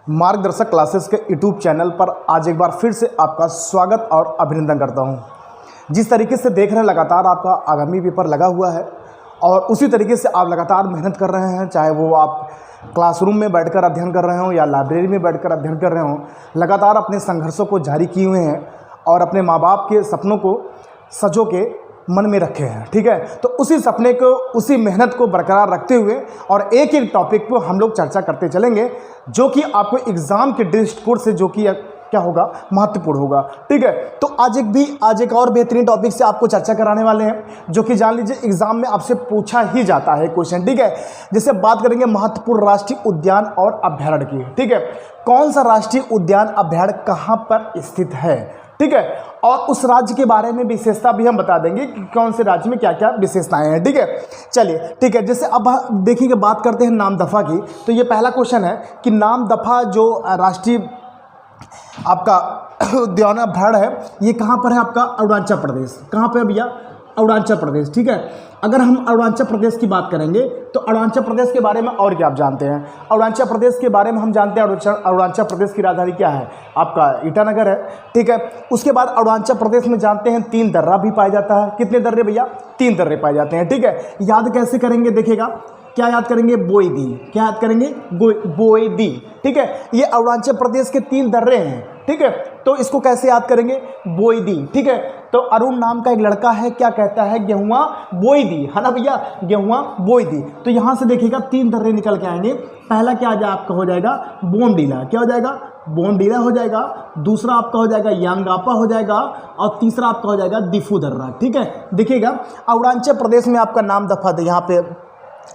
मार्गदर्शक क्लासेस के YouTube channel पर आज एक बार फिर से आपका स्वागत और अभिनंदन करता हूं। जिस तरीके से देख रहे हैं लगातार आपका आगामी पेपर लगा हुआ है और उसी तरीके से आप लगातार मेहनत कर रहे हैं, चाहे वो आप क्लासरूम में बैठकर अध्ययन कर रहे हो या लाइब्रेरी में बैठकर अध्ययन कर रहे हो। लगातार अपने संघर्षों को जारी किए हुए हैं और अपने माँ बाप के सपनों को सजो के मन में रखे हैं। ठीक है, तो उसी सपने को, उसी मेहनत को बरकरार रखते हुए और एक एक टॉपिक पर हम लोग चर्चा करते चलेंगे, जो कि आपको एग्ज़ाम के दृष्टिकोण से जो कि क्या होगा, महत्वपूर्ण होगा। ठीक है, तो आज एक और बेहतरीन टॉपिक से आपको चर्चा कराने वाले हैं, जो कि जान लीजिए एग्जाम में आपसे पूछा ही जाता है क्वेश्चन। ठीक है, जैसे बात करेंगे महत्वपूर्ण राष्ट्रीय उद्यान और अभ्यारण्य की। ठीक है, कौन सा राष्ट्रीय उद्यान अभ्यारण्य कहाँ पर स्थित है। ठीक है, और उस राज्य के बारे में विशेषता भी हम बता देंगे कि कौन से राज्य में क्या क्या विशेषताएं हैं। ठीक है, चलिए ठीक है, जैसे अब देखिए बात करते हैं नामदफा की। तो ये पहला क्वेश्चन है कि नामदफा जो राष्ट्रीय आपका उद्यान अभ्यारण्य है, ये कहाँ पर है आपका, अरुणाचल प्रदेश। कहाँ पर है भैया, अरुणाचल प्रदेश। ठीक है, अगर हम अरुणाचल प्रदेश की बात करेंगे तो अरुणाचल प्रदेश के बारे में और क्या आप जानते हैं। अरुणाचल प्रदेश के बारे में हम जानते हैं अरुणाचल प्रदेश की राजधानी क्या है, आपका ईटानगर है। ठीक है, उसके बाद अरुणाचल प्रदेश में जानते हैं 3 दर्रा भी पाया जाता है। कितने दर्रे भैया, 3 दर्रे पाए जाते हैं। ठीक है, याद कैसे करेंगे, देखिएगा क्या याद करेंगे, बोईदी। क्या याद करेंगे, बोईदी। ठीक है, ये अरुणाचल प्रदेश के 3 दर्रे हैं। ठीक है, तो इसको कैसे याद करेंगे, बोईदी। ठीक है, तो अरुण नाम का एक लड़का है, क्या कहता है, गेहुआ बोईदी, है ना भैया, गेहुआ बोईदी। तो यहाँ से देखिएगा 3 दर्रे निकल के आएंगे। पहला क्या आपका हो जाएगा, बोमडीला। क्या हो जाएगा, बोमडीला हो जाएगा। दूसरा आपका हो जाएगा यांगापा हो जाएगा और तीसरा आपका हो जाएगा दिफू दर्रा। ठीक है, देखिएगा अरुणाचल प्रदेश में आपका नामदफा यहाँ पे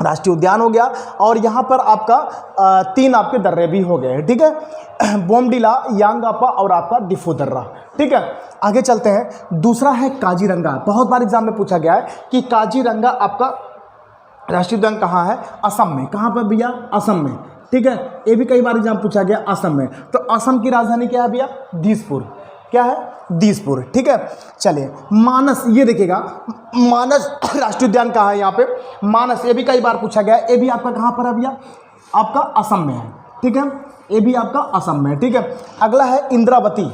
राष्ट्रीय उद्यान हो गया और यहाँ पर आपका 3 आपके दर्रे भी हो गए। ठीक है, बोमडीला, यांगापा और आपका दिफू दर्रा। ठीक है, आगे चलते हैं। दूसरा है काजीरंगा। बहुत बार एग्जाम में पूछा गया है कि काजीरंगा आपका राष्ट्रीय उद्यान कहाँ है, असम में। कहाँ पर भैया, असम में। ठीक है, ये भी कई बार एग्जाम पूछा गया, असम में। तो असम की राजधानी क्या है भैया, दिसपुर। क्या है, दिसपुर। ठीक है, चलिए मानस, ये देखिएगा मानस राष्ट्रीय उद्यान कहाँ है, यहाँ पे मानस, ये भी कई बार पूछा गया। ये भी आपका कहाँ पर है भैया, आपका असम में है। ठीक है, ये भी आपका असम में है। ठीक है, अगला है इंद्रावती।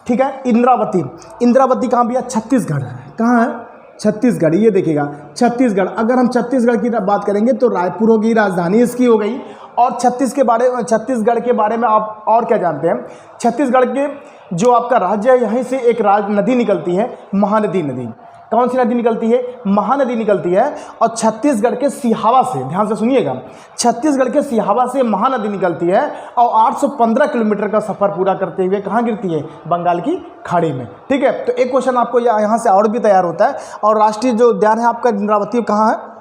ठीक है, इंद्रावती। इंद्रावती कहाँ भैया, छत्तीसगढ़। कहाँ है, छत्तीसगढ़। ये देखिएगा छत्तीसगढ़। अगर हम छत्तीसगढ़ की बात करेंगे तो रायपुर होगी, राजधानी इसकी हो गई। और छत्तीसगढ़ के बारे में आप और क्या जानते हैं, छत्तीसगढ़ के जो आपका राज्य है, यहीं से एक नदी निकलती है, महानदी नदी। कौन सी नदी निकलती है, महानदी निकलती है। और छत्तीसगढ़ के सिहावा से, ध्यान से सुनिएगा, छत्तीसगढ़ के सिहावा से महानदी निकलती है और 815 किलोमीटर का सफ़र पूरा करते हुए कहाँ गिरती है, बंगाल की खाड़ी में। ठीक है, तो एक क्वेश्चन आपको यहाँ से और भी तैयार होता है। और राष्ट्रीय जो उद्यान है आपका इंद्रावती कहाँ है,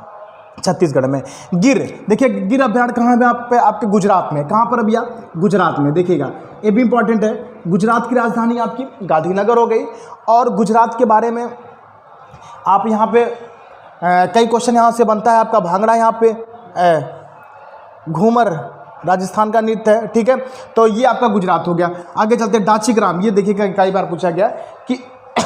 छत्तीसगढ़ में। गिर, देखिए गिर अभ्यारण्य कहाँ है आपके गुजरात में। कहाँ पर भैया, गुजरात में। देखिएगा ये भी इंपॉर्टेंट है। गुजरात की राजधानी आपकी गांधीनगर हो गई। और गुजरात के बारे में आप यहाँ पे कई क्वेश्चन यहाँ से बनता है आपका। भांगड़ा यहाँ पे घूमर राजस्थान का नृत्य है। ठीक है, तो ये आपका गुजरात हो गया। आगे चलते हैं डाची ग्राम। ये देखिएगा कई बार पूछा गया कि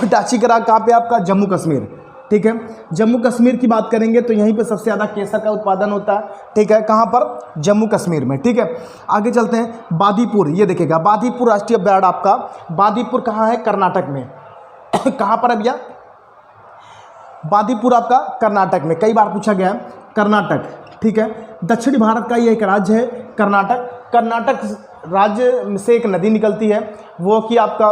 डाची ग्राम कहाँ पे आपका, जम्मू कश्मीर। ठीक है, जम्मू कश्मीर की बात करेंगे तो यहीं पे सबसे ज़्यादा केसर का उत्पादन होता है। ठीक है, कहाँ पर, जम्मू कश्मीर में। ठीक है, आगे चलते हैं बादीपुर। ये देखिएगा बादीपुर राष्ट्रीय अभ्यारण्य आपका, बादीपुर कहाँ है, कर्नाटक में। कहाँ पर है भैया, बादीपुर आपका कर्नाटक में। कई बार पूछा गया है, कर्नाटक। ठीक है, दक्षिणी भारत का ये एक राज्य है कर्नाटक। कर्नाटक राज्य से एक नदी निकलती है, वो कि आपका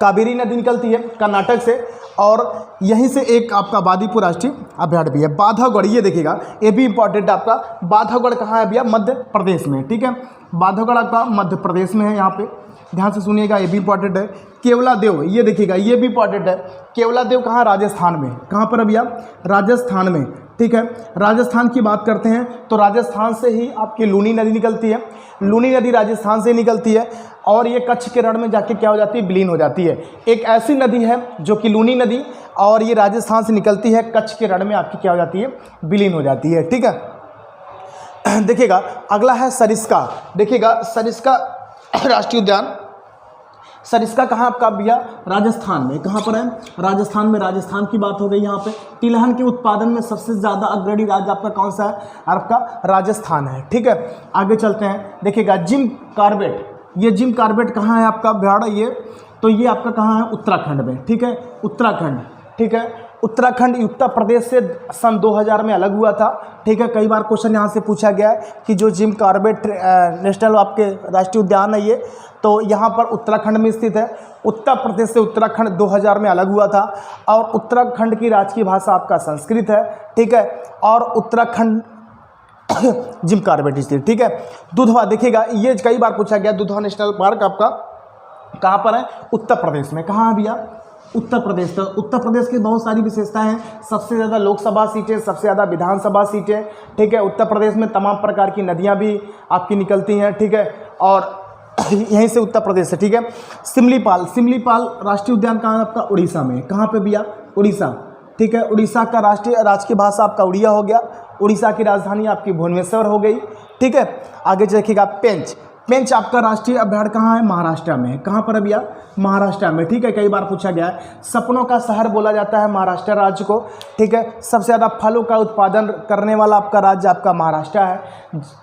कावेरी नदी निकलती है कर्नाटक से। और यहीं से एक आपका बादीपुर राष्ट्रीय अभ्यारण्य भी है। बांधवगढ़, ये देखिएगा ये भी इंपॉर्टेंट है आपका। बांधवगढ़ कहाँ है भैया, मध्य प्रदेश में। ठीक है, बांधवगढ़ आपका मध्य प्रदेश में है। यहाँ पे ध्यान से सुनिएगा, ये भी इंपॉर्टेंट है। केवलादेव, ये देखिएगा ये भी इंपॉर्टेंट है। केवलादेव कहाँ, राजस्थान में। कहाँ पर भैया, राजस्थान में। ठीक है, राजस्थान की बात करते हैं तो राजस्थान से ही आपकी लूनी नदी निकलती है। लूनी नदी राजस्थान से निकलती है और ये कच्छ के रण में जाके क्या हो जाती है, विलीन हो जाती है। एक ऐसी नदी है जो कि लूनी नदी, और ये राजस्थान से निकलती है, कच्छ के रण में आपकी क्या हो जाती है, विलीन हो जाती है। ठीक है, देखिएगा अगला है सरिस्का। देखिएगा सरिस्का राष्ट्रीय उद्यान, सरिस्का कहाँ आपका भैया? राजस्थान में। कहाँ पर है? राजस्थान में। राजस्थान की बात हो गई यहाँ पे। तिलहन के उत्पादन में सबसे ज़्यादा अग्रणी राज्य आपका कौन सा है? आपका राजस्थान है। ठीक है, आगे चलते हैं। देखिएगा जिम कार्बेट, ये जिम कार्बेट कहाँ है आपका बिहार? ये तो ये आपका कहाँ है? उत्तराखंड में। ठीक है, उत्तराखंड। ठीक है, उत्तराखंड उत्तर प्रदेश से सन 2000 में अलग हुआ था। ठीक है, कई बार क्वेश्चन यहाँ से पूछा गया है कि जो जिम कार्बेट नेशनल आपके राष्ट्रीय उद्यान है ये, तो यहाँ पर उत्तराखंड में स्थित है। उत्तर प्रदेश से उत्तराखंड 2000 में अलग हुआ था और उत्तराखंड की राजकीय भाषा आपका संस्कृत है। ठीक है, और उत्तराखंड जिम कार्बेट स्थित। ठीक है, दुधवा देखिएगा, ये कई बार पूछा गया। दुधवा नेशनल पार्क आपका कहाँ पर है? उत्तर प्रदेश में। कहाँ है भैया? उत्तर प्रदेश। तो उत्तर प्रदेश की बहुत सारी विशेषताएं हैं। सबसे ज़्यादा लोकसभा सीटें, सबसे ज़्यादा विधानसभा सीटें। ठीक है, उत्तर प्रदेश में तमाम प्रकार की नदियां भी आपकी निकलती हैं। ठीक है, और यहीं से उत्तर प्रदेश से। ठीक है, सिमलीपाल, सिमलीपाल राष्ट्रीय उद्यान कहाँ है आपका? उड़ीसा में। कहाँ पे भैया? उड़ीसा। ठीक है, उड़ीसा का राजकीय भाषा आपका उड़िया हो गया। उड़ीसा की राजधानी आपकी भुवनेश्वर हो गई। ठीक है, आगे देखिएगा पेंच, पेंच आपका राष्ट्रीय अभ्यारण्य कहाँ है? महाराष्ट्र में। कहाँ पर है भैया? महाराष्ट्र में। ठीक है, कई बार पूछा गया है। सपनों का शहर बोला जाता है महाराष्ट्र राज्य को। ठीक है, सबसे ज़्यादा फलों का उत्पादन करने वाला आपका राज्य आपका महाराष्ट्र है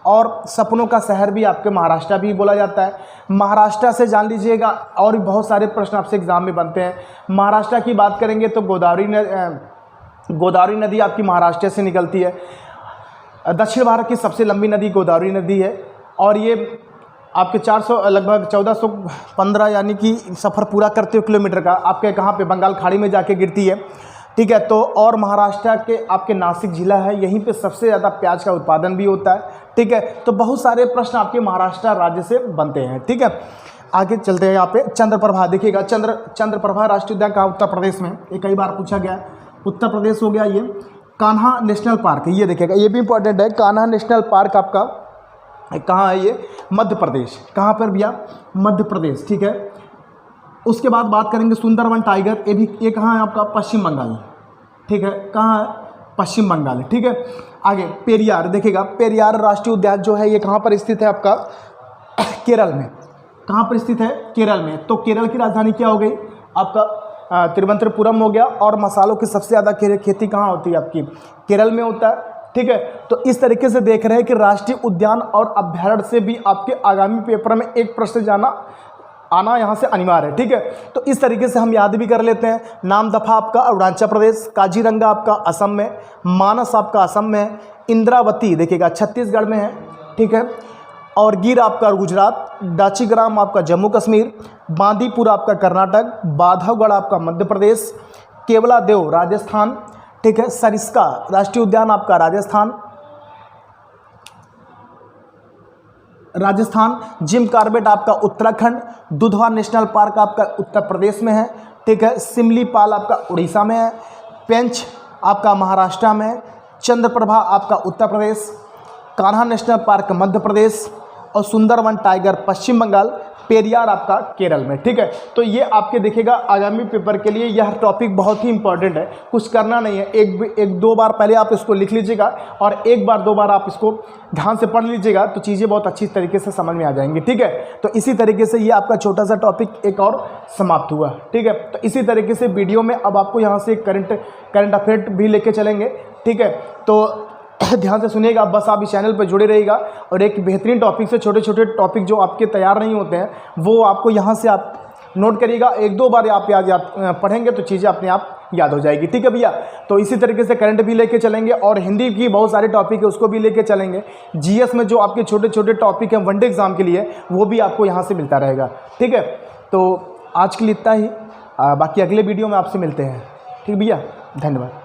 और सपनों का शहर भी आपके महाराष्ट्र भी बोला जाता है। महाराष्ट्र से जान लीजिएगा, और भी बहुत सारे प्रश्न आपसे एग्जाम में बनते हैं। महाराष्ट्र की बात करेंगे तो गोदावरी नदी आपकी महाराष्ट्र से निकलती है। दक्षिण भारत की सबसे लंबी नदी गोदावरी नदी है और ये आपके 400 लगभग 1415 यानी कि सफ़र पूरा करते हुए किलोमीटर का आपके कहाँ पे? बंगाल खाड़ी में जाके गिरती है। ठीक है, तो और महाराष्ट्र के आपके नासिक जिला है, यहीं पे सबसे ज़्यादा प्याज का उत्पादन भी होता है। ठीक है, तो बहुत सारे प्रश्न आपके महाराष्ट्र राज्य से बनते हैं। ठीक है, आगे चलते हैं। यहाँ पे चंद्रप्रभा देखिएगा, चंद्रप्रभा राष्ट्रीय उद्यान कहाँ? उत्तर प्रदेश में। ये कई बार पूछा गया है। उत्तर प्रदेश हो गया। ये कान्हा नेशनल पार्क, ये देखिएगा, ये भी इंपॉर्टेंट है। कान्हा नेशनल पार्क आपका कहाँ है? ये मध्य प्रदेश। कहाँ पर भैया? मध्य प्रदेश। ठीक है, उसके बाद बात करेंगे सुंदरवन टाइगर, ये कहाँ है आपका? पश्चिम बंगाल। ठीक है, कहाँ है? पश्चिम बंगाल। ठीक है, आगे पेरियार देखिएगा, पेरियार राष्ट्रीय उद्यान जो है ये कहाँ पर स्थित है आपका? केरल में। कहाँ पर स्थित है? केरल में। तो केरल की राजधानी क्या हो गई? आपका तिरुवनंतपुरम हो गया। और मसालों की सबसे ज़्यादा खेती कहाँ होती है? आपकी केरल में होता है। ठीक है, तो इस तरीके से देख रहे हैं कि राष्ट्रीय उद्यान और अभ्यारण्य से भी आपके आगामी पेपर में एक प्रश्न आना यहाँ से अनिवार्य है। ठीक है, तो इस तरीके से हम याद भी कर लेते हैं। नामदफा आपका अरुणाचल प्रदेश, काजीरंगा आपका असम में, मानस आपका असम में है, इंद्रावती देखिएगा छत्तीसगढ़ में है। ठीक है, और गिर आपका गुजरात, दाचीग्राम आपका जम्मू कश्मीर, बांदीपुर आपका कर्नाटक, बांधवगढ़ आपका मध्य प्रदेश, केवलादेव राजस्थान। ठीक है, सरिस्का राष्ट्रीय उद्यान आपका राजस्थान, जिम कार्बेट आपका उत्तराखंड, दुधवा नेशनल पार्क आपका उत्तर प्रदेश में है। ठीक है, सिमलीपाल आपका उड़ीसा में है, पेंच आपका महाराष्ट्र में है, चंद्रप्रभा आपका उत्तर प्रदेश, कान्हा नेशनल पार्क मध्य प्रदेश और सुंदरवन टाइगर पश्चिम बंगाल, पेरियार आपका केरल में। ठीक है, तो ये आपके देखिएगा आगामी पेपर के लिए यह टॉपिक बहुत ही इंपॉर्टेंट है। कुछ करना नहीं है, एक दो बार पहले आप इसको लिख लीजिएगा और एक बार दो बार आप इसको ध्यान से पढ़ लीजिएगा तो चीज़ें बहुत अच्छी तरीके से समझ में आ जाएंगी। ठीक है, तो इसी तरीके से ये आपका छोटा सा टॉपिक एक और समाप्त हुआ। ठीक है, तो इसी तरीके से वीडियो में अब आपको यहाँ से करंट अफेयर भी लेके चलेंगे। ठीक है, तो ध्यान से सुनिएगा, बस आप इस चैनल पर जुड़े रहिएगा और एक बेहतरीन टॉपिक से छोटे छोटे टॉपिक जो आपके तैयार नहीं होते हैं वो आपको यहाँ से आप नोट करिएगा। एक दो बार आप याद पढ़ेंगे तो चीज़ें अपने आप याद हो जाएगी। ठीक है भैया, तो इसी तरीके से करंट भी लेके चलेंगे और हिंदी की बहुत सारे टॉपिक है उसको भी लेके चलेंगे। जीएस में जो आपके छोटे छोटे टॉपिक हैं वनडे एग्जाम के लिए वो भी आपको यहाँ से मिलता रहेगा। ठीक है, तो आज के लिए इतना ही, बाकी अगले वीडियो में आपसे मिलते हैं। ठीक भैया, धन्यवाद।